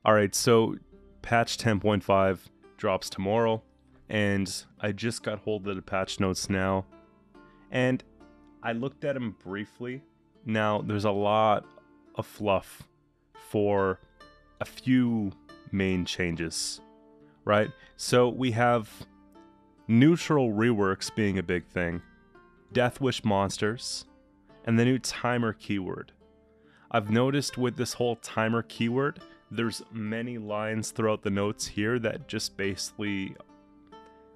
Alright, so patch 10.5 drops tomorrow, and I just got hold of the patch notes now, and I looked at them briefly. Now, there's a lot of fluff for a few main changes, right? So we have neutral reworks being a big thing, Death Wish monsters, and the new timer keyword. I've noticed with this whole timer keyword, there's many lines throughout the notes here that just basically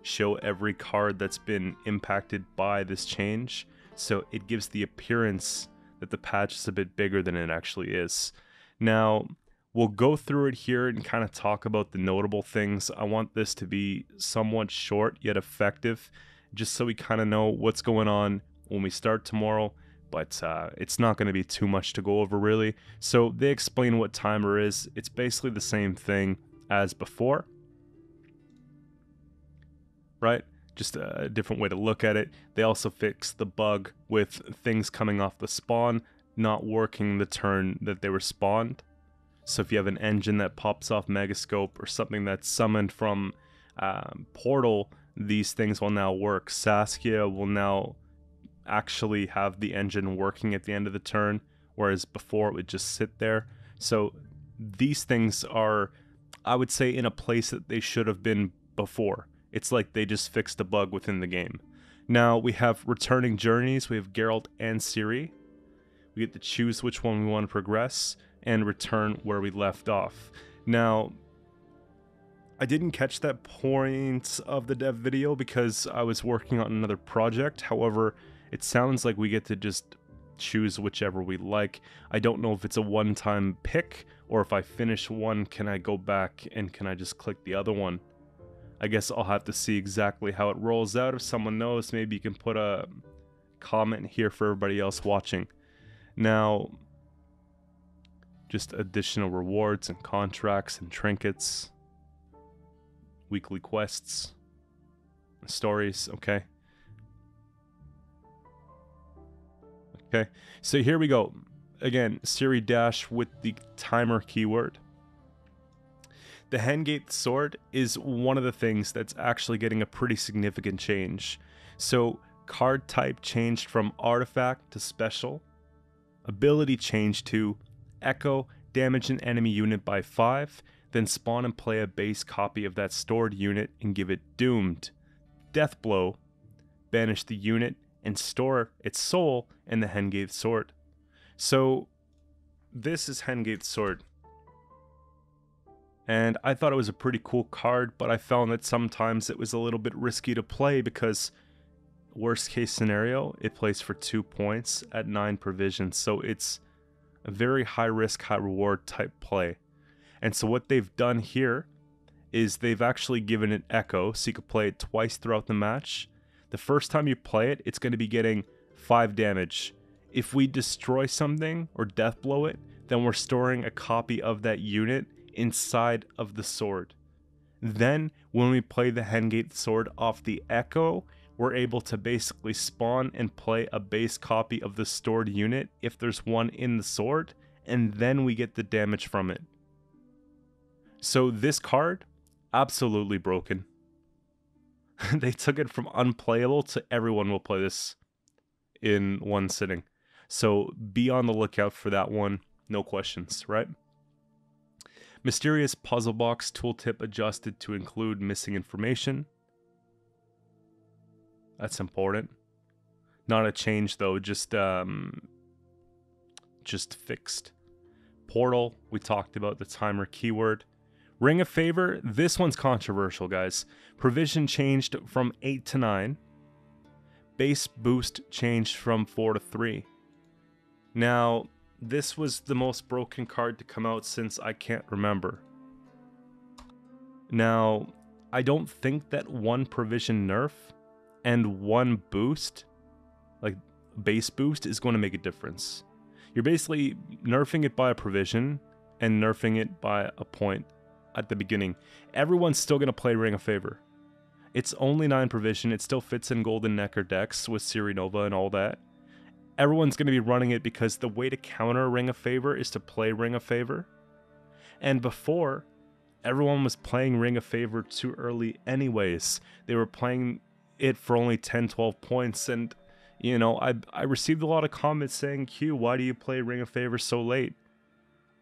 show every card that's been impacted by this change, so it gives the appearance that the patch is a bit bigger than it actually is. Now, we'll go through it here and kind of talk about the notable things. I want this to be somewhat short yet effective, just so we kind of know what's going on when we start tomorrow, but it's not going to be too much to go over really. So they explain what timer is. It's basically the same thing as before, right? Just a different way to look at it. They also fix the bug with things coming off the spawn not working the turn that they were spawned. So if you have an engine that pops off Megascope or something that's summoned from Portal, these things will now work. Saskia will now actually have the engine working at the end of the turn, whereas before it would just sit there. So these things are, I would say, in a place that they should have been before. It's like they just fixed a bug within the game. Now we have returning journeys. We have Geralt and Ciri. We get to choose which one we want to progress and return where we left off. Now, I didn't catch that point of the dev video because I was working on another project. However, it sounds like we get to just choose whichever we like. I don't know if it's a one-time pick, or if I finish one, can I go back and can I just click the other one? I guess I'll have to see exactly how it rolls out. If someone knows, maybe you can put a comment here for everybody else watching. Now, just additional rewards and contracts and trinkets, weekly quests, stories, okay. Okay, so here we go. Again, Ciri dash with the timer keyword. The Handgates Sword is one of the things that's actually getting a pretty significant change. So, card type changed from artifact to special. Ability changed to echo, damage an enemy unit by 5, then spawn and play a base copy of that stored unit and give it doomed. Death blow, banish the unit and store its soul in the Handgates Sword. So, this is Handgates Sword. And I thought it was a pretty cool card, but I found that sometimes it was a little bit risky to play because worst case scenario, it plays for 2 points at 9 provision. So it's a very high risk, high reward type play. And so what they've done here is they've actually given it echo, so you can play it twice throughout the match. The first time you play it, it's going to be getting 5 damage. If we destroy something or death blow it, then we're storing a copy of that unit inside of the sword. Then when we play the Handgates Sword off the echo, we're able to basically spawn and play a base copy of the stored unit if there's one in the sword, and then we get the damage from it. So this card, absolutely broken. They took it from unplayable to everyone will play this in one sitting. So be on the lookout for that one, no questions, right? Mysterious puzzle box tooltip adjusted to include missing information. That's important. Not a change though, just fixed. Portal, we talked about the timer keyword. Ring of Favor, this one's controversial, guys. Provision changed from 8 to 9. Base boost changed from 4 to 3. Now, this was the most broken card to come out since I can't remember. Now, I don't think that one provision nerf and one boost, like base boost, is going to make a difference. You're basically nerfing it by a provision and nerfing it by a point at the beginning. Everyone's still going to play Ring of Favor. It's only 9 provision. It still fits in Golden Necker decks with Ciri Nova and all that. Everyone's going to be running it because the way to counter Ring of Favor is to play Ring of Favor. And before, everyone was playing Ring of Favor too early anyways. They were playing it for only 10-12 points, and you know, I received a lot of comments saying, Q, why do you play Ring of Favor so late?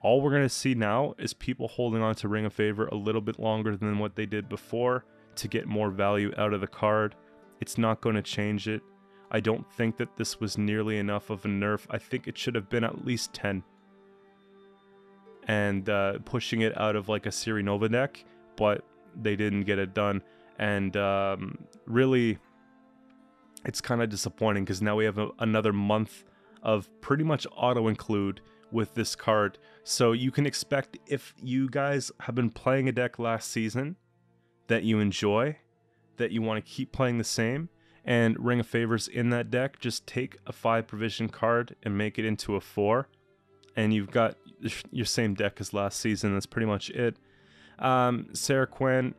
All we're going to see now is people holding on to Ring of Favor a little bit longer than what they did before to get more value out of the card. It's not going to change it. I don't think that this was nearly enough of a nerf. I think it should have been at least 10. And pushing it out of like a Siri Nova deck, but they didn't get it done. And really, it's kind of disappointing because now we have another month of pretty much auto-include with this card. So you can expect, if you guys have been playing a deck last season that you enjoy, that you want to keep playing the same, and Ring of Favors in that deck, just take a 5 provision card and make it into a 4, and you've got your same deck as last season. That's pretty much it. Sarah Quinn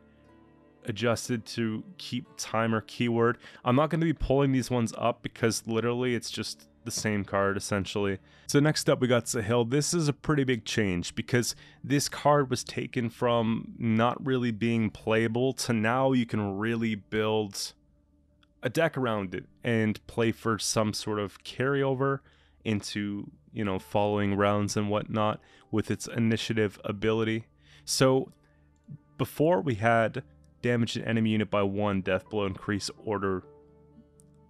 adjusted to keep timer keyword. I'm not going to be pulling these ones up because literally it's just the same card essentially. So next up we got Sahil. This is a pretty big change because this card was taken from not really being playable to now you can really build a deck around it and play for some sort of carryover into, you know, following rounds and whatnot with its initiative ability. So before we had damage an enemy unit by 1, death blow, increase order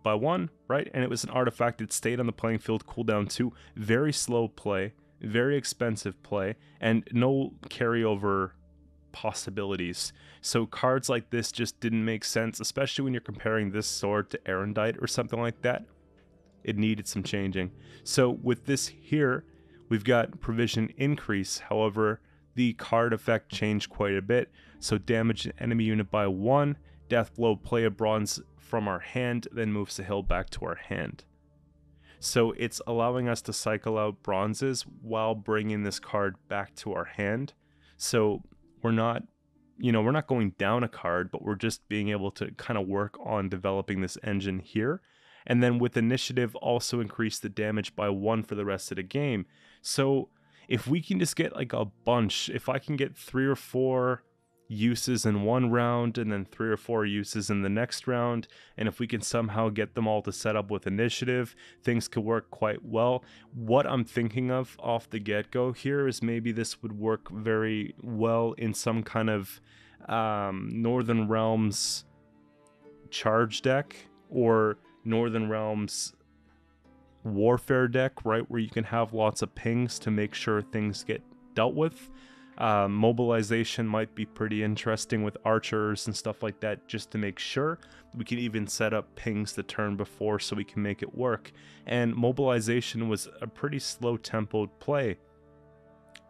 by 1, right? And it was an artifact. It stayed on the playing field, cooldown 2. Very slow play, very expensive play, and no carryover possibilities. So cards like this just didn't make sense, especially when you're comparing this sword to Erendite or something like that. It needed some changing. So with this here, we've got provision increase. However, the card effect changed quite a bit. So damage an enemy unit by 1, death blow, play a bronze from our hand, then move Sahil back to our hand. So it's allowing us to cycle out bronzes while bringing this card back to our hand. So we're not, you know, we're not going down a card, but we're just being able to kind of work on developing this engine here. And then with initiative, also increase the damage by 1 for the rest of the game. So if we can just get like a bunch, if I can get 3 or 4 uses in one round and then 3 or 4 uses in the next round, and if we can somehow get them all to set up with initiative, things could work quite well. What I'm thinking of off the get-go here is maybe this would work very well in some kind of Northern Realms charge deck or Northern Realms warfare deck, right, where you can have lots of pings to make sure things get dealt with. Mobilization might be pretty interesting with archers and stuff like that, just to make sure. We can even set up pings the turn before so we can make it work. And mobilization was a pretty slow tempoed play,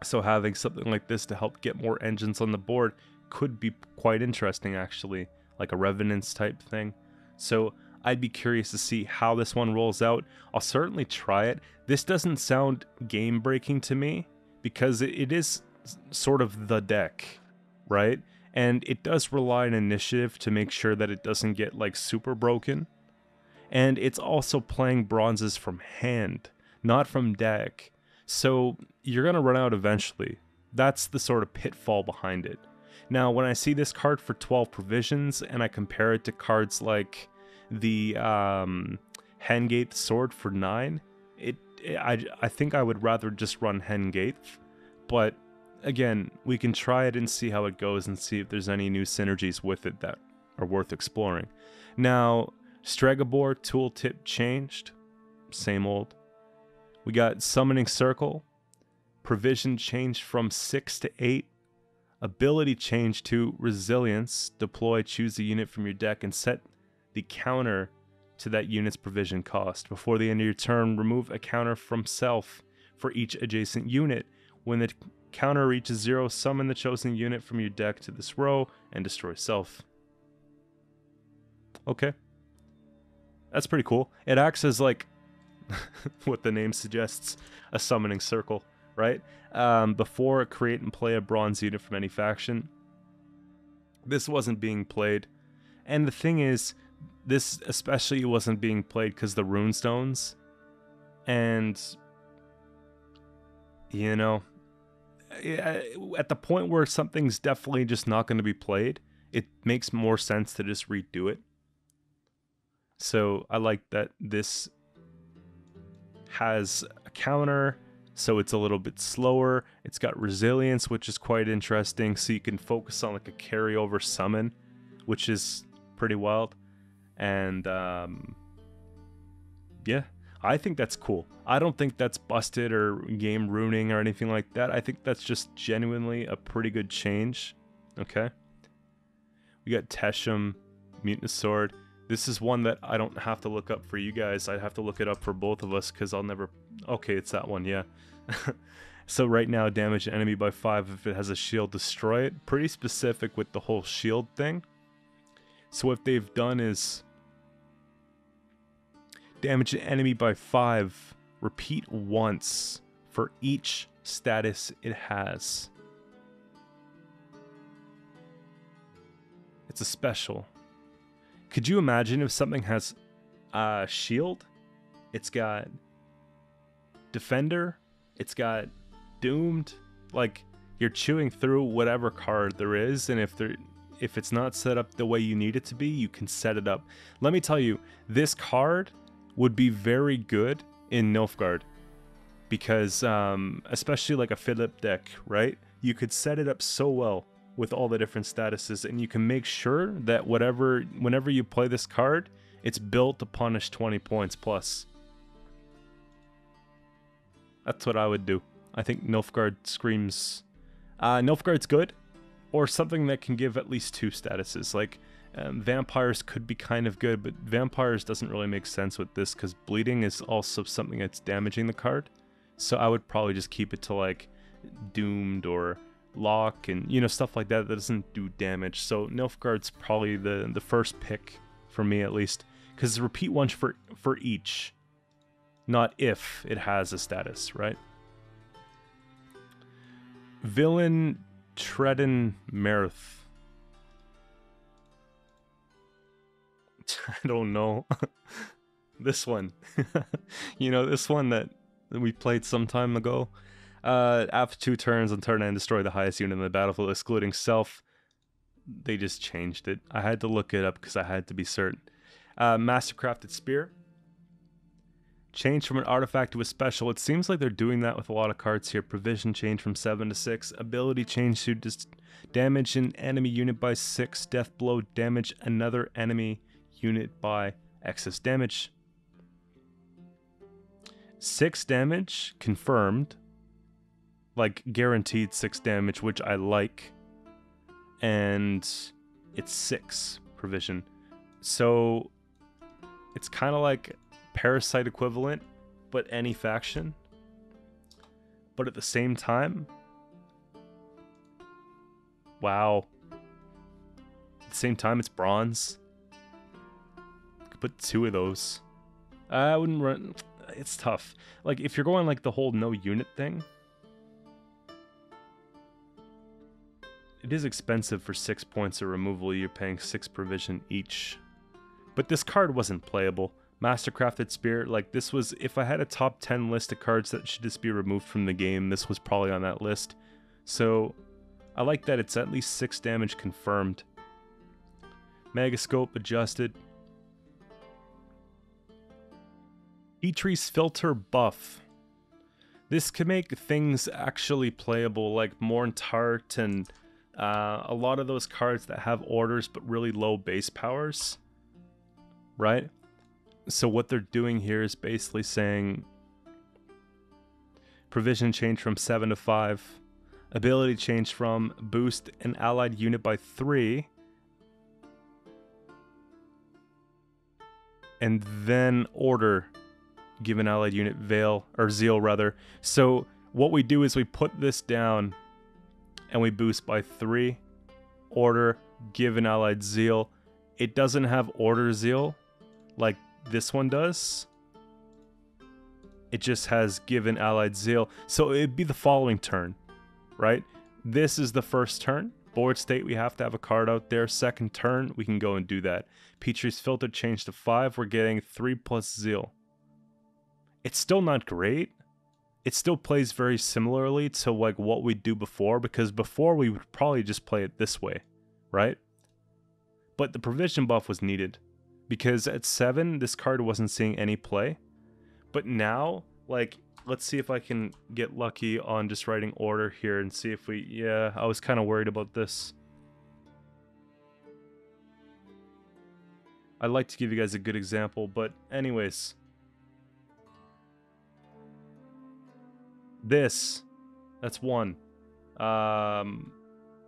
so having something like this to help get more engines on the board could be quite interesting, actually, like a Revenants type thing. So I'd be curious to see how this one rolls out. I'll certainly try it. This doesn't sound game breaking to me because it is sort of the deck, right? And it does rely on initiative to make sure that it doesn't get like super broken. And it's also playing bronzes from hand, not from deck. So you're going to run out eventually. That's the sort of pitfall behind it. Now, when I see this card for 12 provisions and I compare it to cards like the Handgates Sword for 9, I think I would rather just run Handgates. But again, we can try it and see how it goes and see if there's any new synergies with it that are worth exploring. Now, Stregobor tooltip changed. Same old. We got Summoning Circle. Provision changed from 6 to 8. Ability change to Resilience. Deploy, choose a unit from your deck and set the counter to that unit's provision cost. Before the end of your turn, remove a counter from self for each adjacent unit. When the counter reaches 0, summon the chosen unit from your deck to this row and destroy self. Okay. That's pretty cool. It acts as like what the name suggests, a summoning circle, right? Before, create and play a bronze unit from any faction. This wasn't being played. And the thing is, this especially wasn't being played because the runestones. And, you know, at the point where something's definitely just not going to be played, it makes more sense to just redo it. So I like that this has a counter, so it's a little bit slower. It's got resilience, which is quite interesting, so you can focus on like a carryover summon, which is pretty wild. And yeah, I think that's cool. I don't think that's busted or game ruining or anything like that. I think that's just genuinely a pretty good change. Okay, we got Teshem, Mutant Sword. This is one that I don't have to look up for you guys. I'd have to look it up for both of us because I'll never... Okay, it's that one, yeah. So right now, damage an enemy by 5 if it has a shield, destroy it. Pretty specific with the whole shield thing. So what they've done is... damage an enemy by 5. Repeat once for each status it has. It's a special. Could you imagine if something has a shield, it's got defender, it's got doomed, like you're chewing through whatever card there is, and if it's not set up the way you need it to be, you can set it up. Let me tell you, this card would be very good in Nilfgaard because especially like a Philip deck, right? You could set it up so well with all the different statuses, and you can make sure that whenever you play this card, it's built to punish 20 points plus. That's what I would do. I think Nilfgaard screams... Nilfgaard's good, or something that can give at least 2 statuses. Like, Vampires could be kind of good, but Vampires doesn't really make sense with this, because Bleeding is also something that's damaging the card. So I would probably just keep it to, like, Doomed or Lock, and, you know, stuff like that doesn't do damage. So Nilfgaard's probably the first pick, for me at least, because repeat once for each. Not if it has a status, right? Villain Tredden Merith. I don't know. This one. You know, this one that we played some time ago. After 2 turns on turn end, destroy the highest unit in the battlefield, excluding self. They just changed it. I had to look it up because I had to be certain. Mastercrafted Spear. Change from an artifact to a special. It seems like they're doing that with a lot of cards here. Provision change from 7 to 6. Ability change to damage an enemy unit by 6. Death blow, damage another enemy unit by excess damage. 6 damage, confirmed. Like, guaranteed 6 damage, which I like. And it's 6 provision. So, it's kind of like Parasite equivalent, but any faction. But at the same time, wow. At the same time, it's bronze. Could put 2 of those. I wouldn't run. It's tough. Like, if you're going like the whole no unit thing, it is expensive for 6 points of removal. You're paying 6 provision each. But this card wasn't playable. Mastercrafted Spear, like this was, if I had a top 10 list of cards that should just be removed from the game, this was probably on that list. So I like that it's at least 6 damage confirmed. Megascope Adjusted. Petrie's Filter buff. This can make things actually playable, like Morntart and a lot of those cards that have orders but really low base powers. Right? So what they're doing here is basically saying provision change from 7 to 5. Ability change from boost an allied unit by 3. And then order give an allied unit veil, or zeal rather. So what we do is we put this down and we boost by 3. Order, give an allied zeal. It doesn't have order zeal like this one does. It just has given allied zeal. So it'd be the following turn, right? This is the first turn. Board state, we have to have a card out there. Second turn, we can go and do that. Petrie's Filter changed to 5. We're getting 3 plus zeal. It's still not great. it still plays very similarly to like what we do before, because before we would probably just play it this way, right? But the provision buff was needed, because at 7, this card wasn't seeing any play. But now, like, let's see if I can get lucky on just writing order here and see if we... Yeah, I was kind of worried about this. I'd like to give you guys a good example, but anyways. This, that's 1.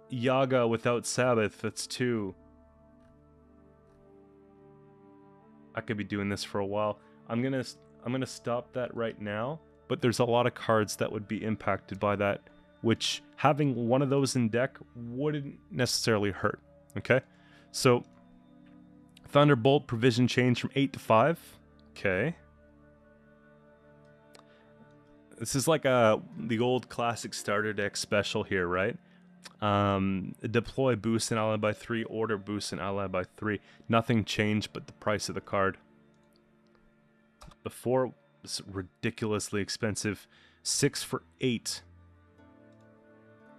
Yaga without Sabbath, that's 2. I could be doing this for a while. I'm gonna stop that right now, but there's a lot of cards that would be impacted by that, which having one of those in deck wouldn't necessarily hurt. Okay, so Thunderbolt provision change from 8 to 5. Okay. This is like the old classic starter deck special here, right? Deploy boost an ally by 3, order boost an ally by 3. Nothing changed but the price of the card. Before, it was ridiculously expensive. 6 for 8.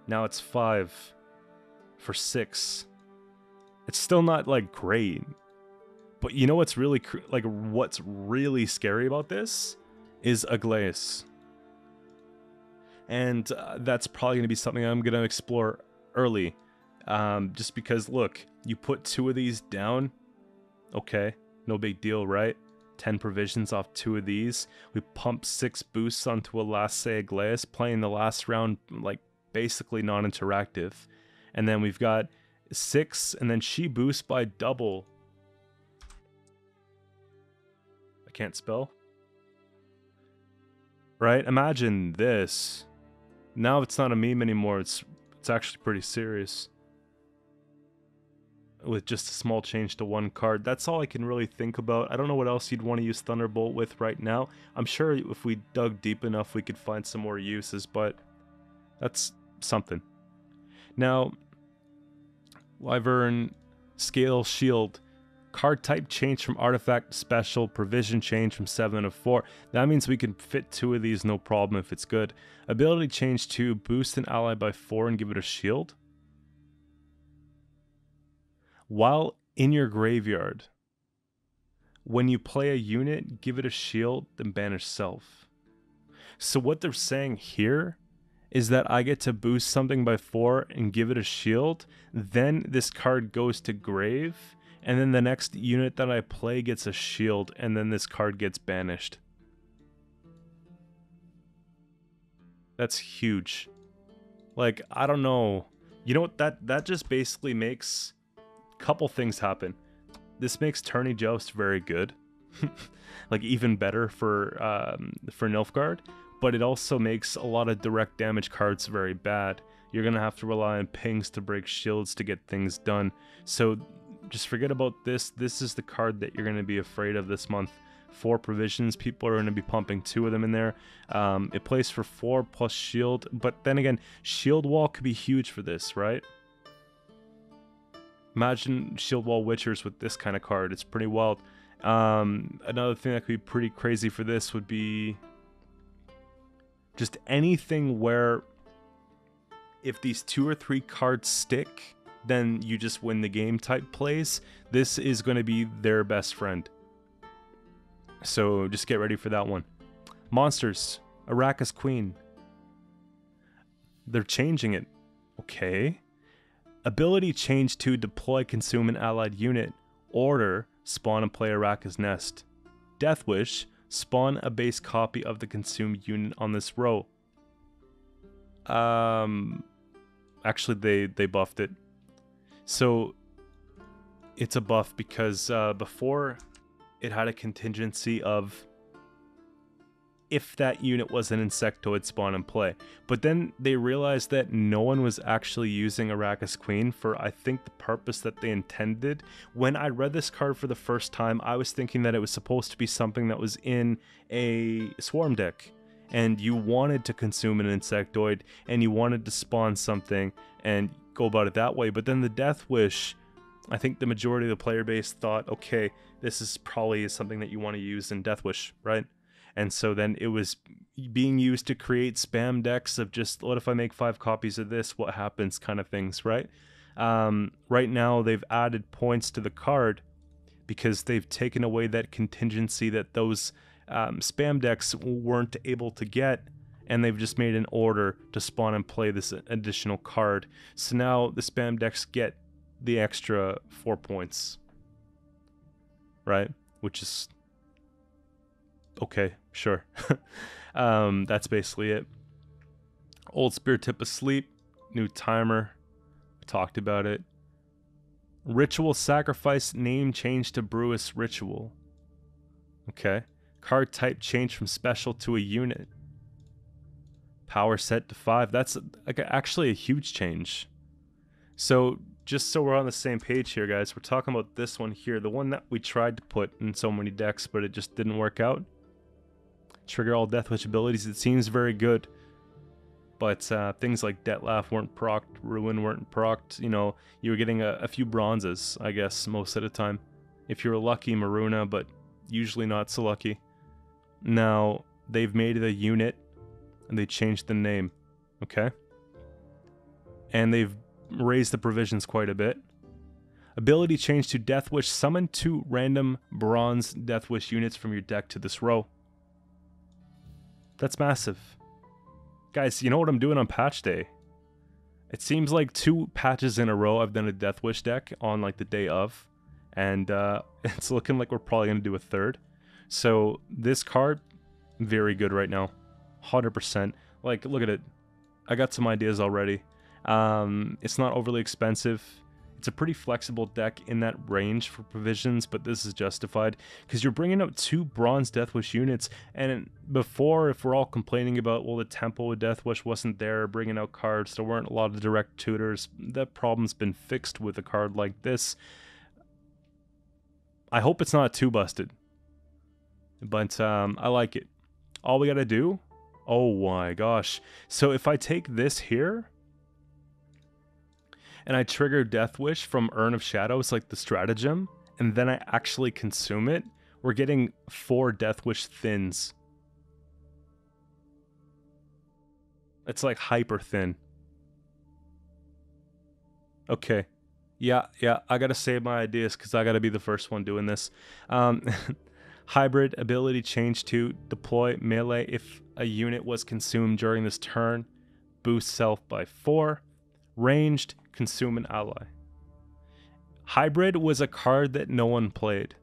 Now it's 5 for 6. It's still not like great. But you know what's really what's really scary about this is Aglaeus. And that's probably going to be something I'm going to explore early. Just because, look, you put 2 of these down. Okay, no big deal, right? 10 provisions off 2 of these. We pump 6 boosts onto a last say Aglaeus, playing the last round like basically non-interactive. And then we've got 6, and then she boosts by double. I can't spell. Right? Imagine this. Now it's not a meme anymore, it's actually pretty serious. With just a small change to 1 card. That's all I can really think about. I don't know what else you'd want to use Thunderbolt with right now. I'm sure if we dug deep enough we could find some more uses, but that's something. Now, Wyvern Scale Shield. Card type change from artifact to special, provision change from 7 to 4. That means we can fit 2 of these no problem if it's good. Ability change to boost an ally by 4 and give it a shield. While in your graveyard, when you play a unit, give it a shield, then banish self. So what they're saying here is that I get to boost something by 4 and give it a shield, then this card goes to grave, and then the next unit that I play gets a shield, and then this card gets banished. That's huge. Like, I don't know. You know what? That just basically makes a couple things happen. This makes Tourney Joust very good. Like, even better for Nilfgaard. But it also makes a lot of direct damage cards very bad. You're going to have to rely on pings to break shields to get things done. So just forget about this. This is the card that you're going to be afraid of this month. 4 provisions. People are going to be pumping 2 of them in there. It plays for 4 plus shield. But then again, shield wall could be huge for this, right? Imagine shield wall witchers with this kind of card. It's pretty wild. Another thing that could be pretty crazy for this would be just anything where if these 2 or 3 cards stick, then you just win the game type plays. This is going to be their best friend. So just get ready for that one. Monsters. Arrakis Queen. They're changing it. Okay. Ability change to deploy, consume an allied unit. Order, spawn and play Arrakis Nest. Death Wish, spawn a base copy of the consumed unit on this row. Actually they buffed it. So it's a buff because before it had a contingency of if that unit was an insectoid, spawn and play. But then they realized that no one was actually using Arrakis Queen for, I think, the purpose that they intended. When I read this card for the first time, I was thinking that it was supposed to be something that was in a swarm deck. And you wanted to consume an insectoid, and you wanted to spawn something, and go about it that way. But then the Death Wish, I think the majority of the player base thought, okay, this is probably something that you want to use in Death Wish, right? And so then it was being used to create spam decks of just, what if I make 5 copies of this, what happens kind of things, right? Right now they've added points to the card because they've taken away that contingency that those spam decks weren't able to get, and they've just made an order to spawn and play this additional card. So now the spam decks get the extra 4 points, right? Which is okay, sure. That's basically it. Old Spear Tip asleep, new timer, we talked about it. Ritual sacrifice name change to Brewis Ritual. Okay. Card type change from special to a unit. Power set to 5. That's actually a huge change. So just so we're on the same page here, guys, we're talking about this one here, the one that we tried to put in so many decks, but it just didn't work out. Trigger all Deathwish abilities. It seems very good, but things like Dettlaugh weren't procced, Ruin weren't procced. You know, you were getting a few bronzes, I guess, most of the time. If you were lucky, Maruna, but usually not so lucky. Now, they've made it a unit, and they changed the name, okay? And they've raised the provisions quite a bit. Ability change to Deathwish. Summon 2 random bronze Deathwish units from your deck to this row. That's massive. Guys, you know what I'm doing on patch day? It seems like 2 patches in a row I've done a Deathwish deck on like the day of. And it's looking like we're probably going to do a 3rd. So this card, very good right now. 100%. Like, look at it. I got some ideas already. It's not overly expensive. It's a pretty flexible deck in that range for provisions, but this is justified because you're bringing out 2 bronze Deathwish units. And before, if we're all complaining about, well, the Temple with Deathwish wasn't there, bringing out cards, there weren't a lot of direct tutors, that problem's been fixed with a card like this. I hope it's not too busted, but I like it. All we gotta do, oh my gosh. So if I take this here, and I trigger Deathwish from Urn of Shadows, like the stratagem, and then I actually consume it, we're getting 4 Deathwish thins. It's like hyper thin. Okay. Yeah, I gotta save my ideas because I gotta be the first one doing this. Hybrid ability change to deploy melee if a unit was consumed during this turn. Boost self by 4. Ranged, consume an ally. Hybrid was a card that no one played.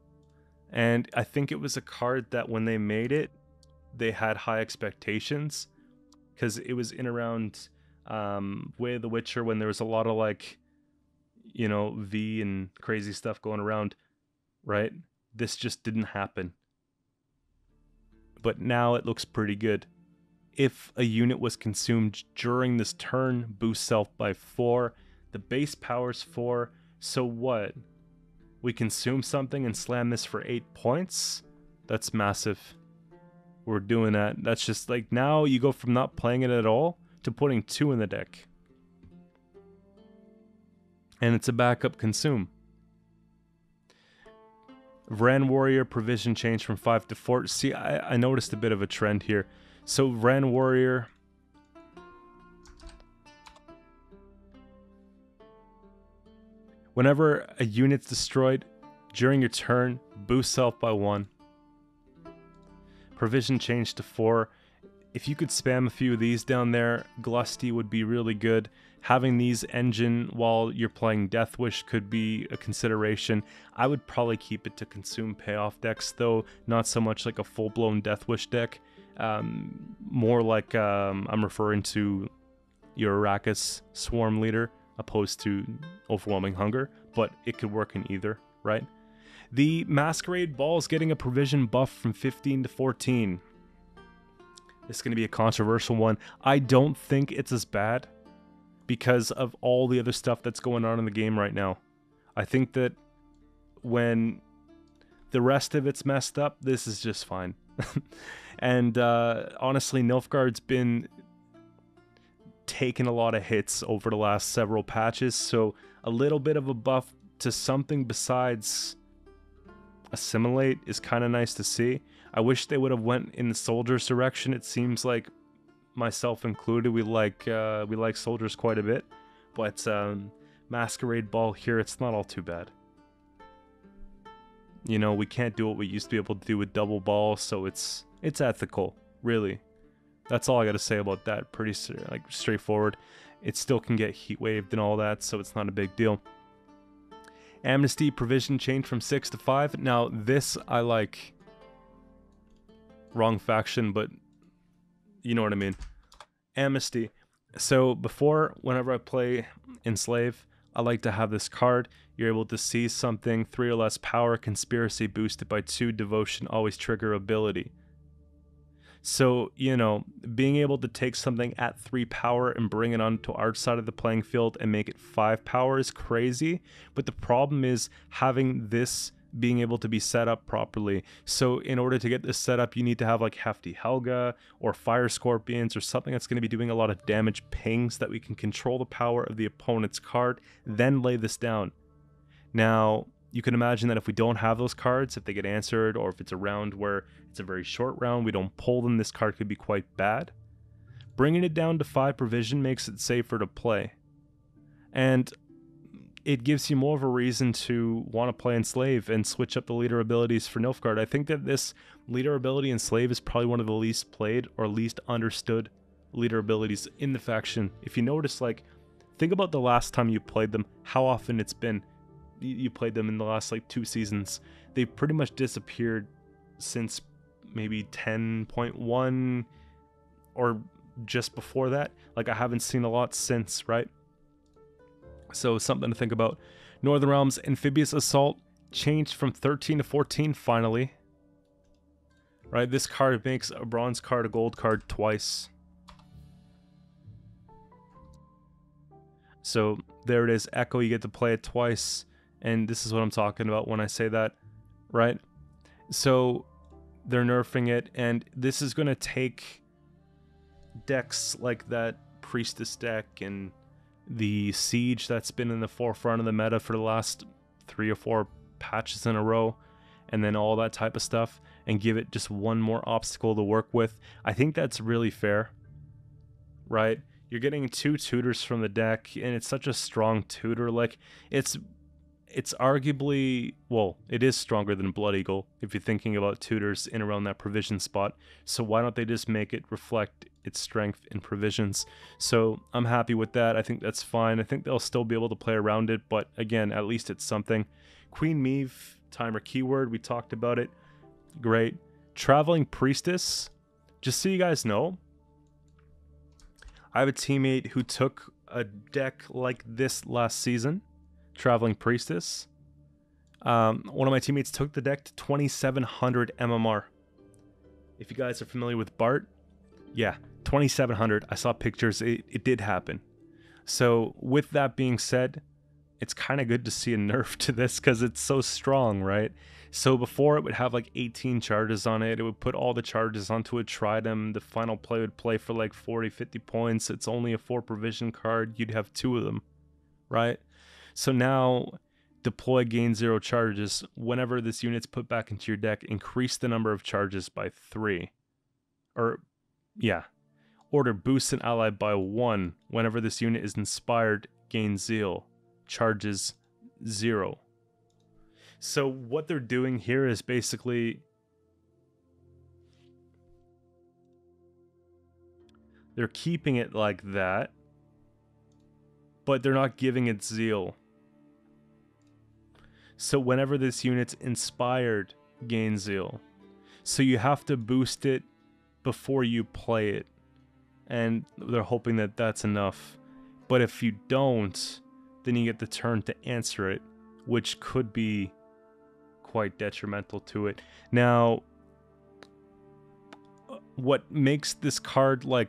And I think it was a card that when they made it, they had high expectations. Because it was in around Way of the Witcher when there was a lot of like, you know, V and crazy stuff going around, right? This just didn't happen. But now it looks pretty good. If a unit was consumed during this turn, boost self by 4. The base power's 4. So what? We consume something and slam this for 8 points? That's massive. We're doing that. That's just like, now you go from not playing it at all to putting 2 in the deck. And it's a backup consume. Vran Warrior provision change from 5 to 4. See, I noticed a bit of a trend here. So Vran Warrior, whenever a unit's destroyed during your turn, boost self by 1. Provision change to 4. If you could spam a few of these down there, Glusty would be really good. Having these engine while you're playing Deathwish could be a consideration. I would probably keep it to consume payoff decks though, not so much like a full-blown Deathwish deck. More like I'm referring to your Arrakis Swarm Leader opposed to Overwhelming Hunger, but it could work in either, right? The Masquerade Ball is getting a provision buff from 15 to 14. It's going to be a controversial one. I don't think it's as bad because of all the other stuff that's going on in the game right now. I think that when the rest of it's messed up, this is just fine. And honestly, Nilfgaard's been taking a lot of hits over the last several patches, so a little bit of a buff to something besides assimilate is kind of nice to see. I wish they would have went in the soldiers direction. It seems like, myself included, we like soldiers quite a bit, but Masquerade Ball here, it's not all too bad. You know, we can't do what we used to be able to do with double ball, so it's ethical, really. That's all I gotta say about that. Pretty straightforward. It still can get heat waved and all that, so it's not a big deal. Amnesty provision changed from 6 to 5. Now this I like. Wrong faction, but you know what I mean. Amnesty. So before, whenever I play Enslave, I like to have this card. You're able to see something, 3 or less power, conspiracy boosted by 2, devotion, always trigger ability. So, you know, being able to take something at 3 power and bring it onto our side of the playing field and make it 5 power is crazy. But the problem is having this being able to be set up properly. So in order to get this set up, you need to have like Hefty Helga or Fire Scorpions or something that's going to be doing a lot of damage pings that we can control the power of the opponent's card, then lay this down. Now, you can imagine that if we don't have those cards, if they get answered, or if it's a round where it's a very short round, we don't pull them, this card could be quite bad. Bringing it down to 5 provision makes it safer to play. And it gives you more of a reason to want to play Enslave and switch up the leader abilities for Nilfgaard. I think that this leader ability Enslave is probably one of the least played or least understood leader abilities in the faction. If you notice, like, think about the last time you played them, how often it's been. You played them in the last like 2 seasons. They've pretty much disappeared since maybe 10.1 or just before that. Like, I haven't seen a lot since, right? So something to think about. Northern Realms Amphibious Assault changed from 13 to 14 finally. Right, this card makes a bronze card a gold card twice. So there it is, Echo, you get to play it twice. And this is what I'm talking about when I say that, right? So they're nerfing it, and this is going to take decks like that Priestess deck and the Siege that's been in the forefront of the meta for the last 3 or 4 patches in a row, and then all that type of stuff, and give it just one more obstacle to work with. I think that's really fair, right? You're getting 2 tutors from the deck, and it's such a strong tutor. Like, it's arguably, well, it is stronger than Blood Eagle if you're thinking about tutors in around that provision spot. So why don't they just make it reflect its strength in provisions? So I'm happy with that. I think that's fine. I think they'll still be able to play around it, but again, at least it's something. Queen Meve, timer keyword, we talked about it. Great. Traveling Priestess, just so you guys know, I have a teammate who took a deck like this last season. Traveling Priestess. One of my teammates took the deck to 2700 MMR. If you guys are familiar with Bart, yeah, 2700. I saw pictures. It did happen. So with that being said, it's kind of good to see a nerf to this because it's so strong, right? So before it would have like 18 charges on it. It would put all the charges onto a Tridem. The final play would play for like 40, 50 points. It's only a 4 provision card. You'd have 2 of them, right? So now, deploy gain 0 charges. Whenever this unit's put back into your deck, increase the number of charges by 3. Or, yeah. Order boosts an ally by 1. Whenever this unit is inspired, gain zeal. Charges 0. So what they're doing here is basically, they're keeping it like that, but they're not giving it zeal. So whenever this unit's inspired, gain zeal. So you have to boost it before you play it. And they're hoping that that's enough. But if you don't, then you get the turn to answer it, which could be quite detrimental to it. Now, what makes this card like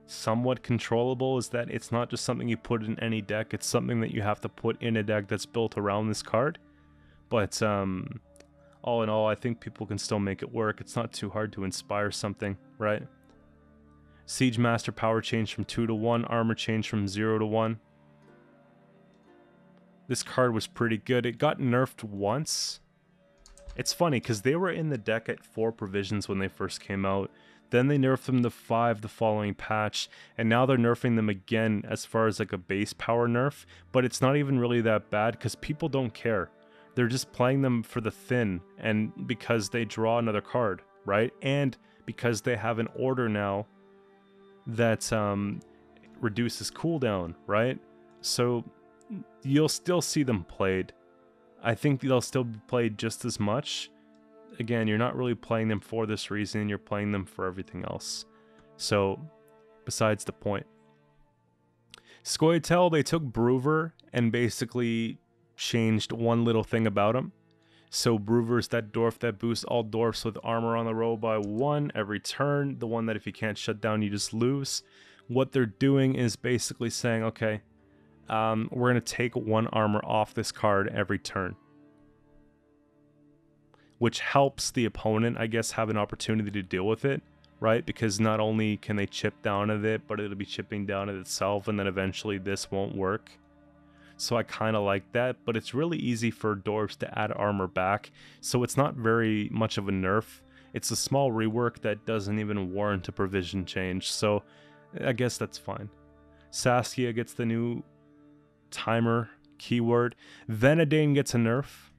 somewhat controllable is that it's not just something you put in any deck. It's something that you have to put in a deck that's built around this card. But all in all, I think people can still make it work. It's not too hard to inspire something, right? Siege Master power change from 2 to 1. Armor change from 0 to 1. This card was pretty good. It got nerfed once. It's funny because they were in the deck at 4 provisions when they first came out. Then they nerfed them to 5 the following patch, and now they're nerfing them again as far as like a base power nerf, but it's not even really that bad because people don't care. They're just playing them for the thin, and because they draw another card, right? And because they have an order now that reduces cooldown, right? So you'll still see them played. I think they'll still be played just as much. Again, you're not really playing them for this reason, you're playing them for everything else. So, besides the point. scoia'tael, they took bruver and basically changed one little thing about him. So bruver's that dwarf that boosts all dwarfs with armor on the roll by 1 every turn. The one that if you can't shut down, you just lose. What they're doing is basically saying, okay, we're going to take 1 armor off this card every turn. Which helps the opponent, I guess, have an opportunity to deal with it, right? Because not only can they chip down at it, but it'll be chipping down at itself, and then eventually this won't work. So I kind of like that, but it's really easy for dwarves to add armor back, so it's not very much of a nerf. It's a small rework that doesn't even warrant a provision change, so I guess that's fine. Saskia gets the new timer keyword. Venodane gets a nerf.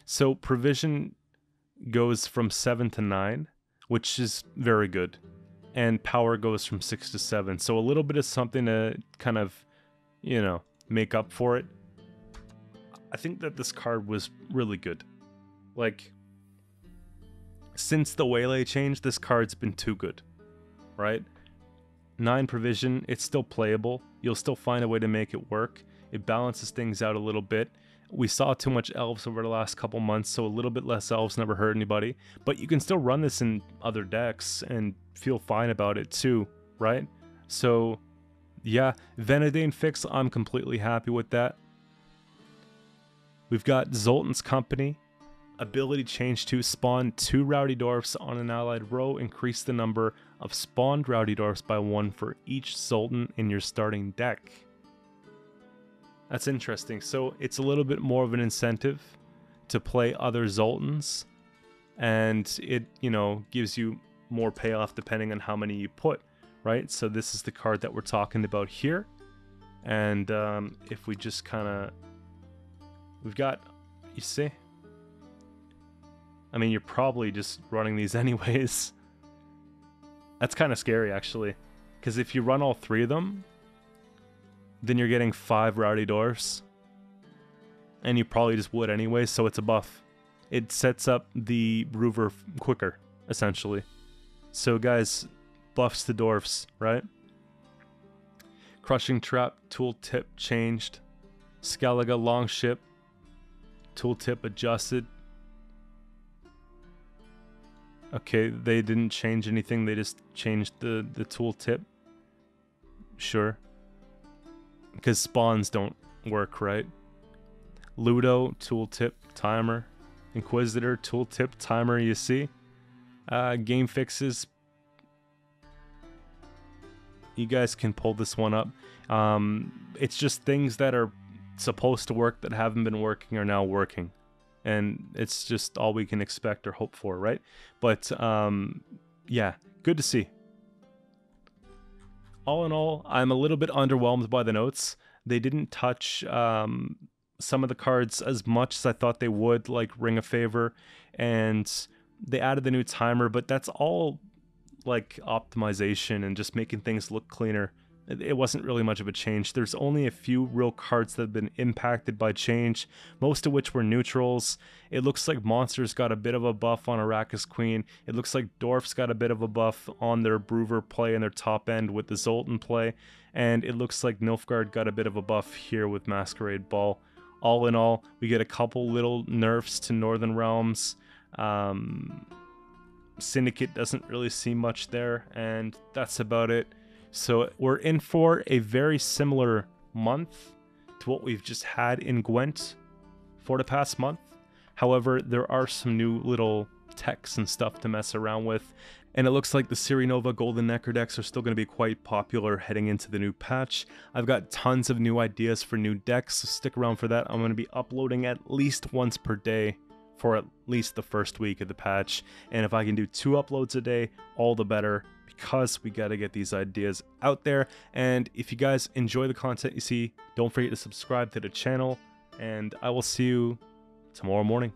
So provision goes from 7 to 9, which is very good. And power goes from 6 to 7. So a little bit of something to kind of, you know, make up for it. I think that this card was really good. Like, since the Waylay change, this card's been too good, right? 9 provision, it's still playable. You'll still find a way to make it work. It balances things out a little bit. We saw too much elves over the last couple months, so a little bit less elves never hurt anybody. But you can still run this in other decks and feel fine about it too, right? So, yeah, venodane fix, I'm completely happy with that. We've got Zoltan's Company. Ability change to spawn 2 Rowdy Dwarfs on an allied row. Increase the number of spawned Rowdy Dwarfs by 1 for each Zoltan in your starting deck. That's interesting. So it's a little bit more of an incentive to play other Zoltans, and it, you know, gives you more payoff depending on how many you put, right? So this is the card that we're talking about here. And if we just kind of, we've got, you see, I mean, you're probably just running these anyways. That's kind of scary, actually, because if you run all 3 of them, then you're getting 5 Rowdy Dwarfs, and you probably just would anyway, so it's a buff. It sets up the bruver quicker, essentially. So guys, buffs to dwarfs, right? Crushing Trap, tooltip changed. Skellige Longship, tooltip adjusted. Okay, they didn't change anything, they just changed the tooltip. Sure. Because spawns don't work, right? Ludo, tooltip, timer. Inquisitor, tooltip, timer, you see? Game fixes. You guys can pull this one up. It's just things that are supposed to work that haven't been working are now working. And it's just all we can expect or hope for, right? But, yeah, good to see. All in all, I'm a little bit underwhelmed by the notes. They didn't touch some of the cards as much as I thought they would, like Ring of Favor, and they added the new timer, but that's all like optimization and just making things look cleaner. It wasn't really much of a change. There's only a few real cards that have been impacted by change, most of which were neutrals. It looks like Monsters got a bit of a buff on Arrakis Queen. It looks like Dwarfs got a bit of a buff on their Bruver play and their top end with the Zoltan play. And it looks like Nilfgaard got a bit of a buff here with Masquerade Ball. All in all, we get a couple little nerfs to Northern Realms. Syndicate doesn't really see much there, and that's about it. So we're in for a very similar month to what we've just had in Gwent for the past month. However, there are some new little techs and stuff to mess around with, and it looks like the Sirinova Golden Necker decks are still going to be quite popular heading into the new patch. I've got tons of new ideas for new decks, so stick around for that. I'm going to be uploading at least once per day for at least the first week of the patch. And if I can do 2 uploads a day, all the better, because we got to get these ideas out there. And if you guys enjoy the content you see, don't forget to subscribe to the channel, and I will see you tomorrow morning.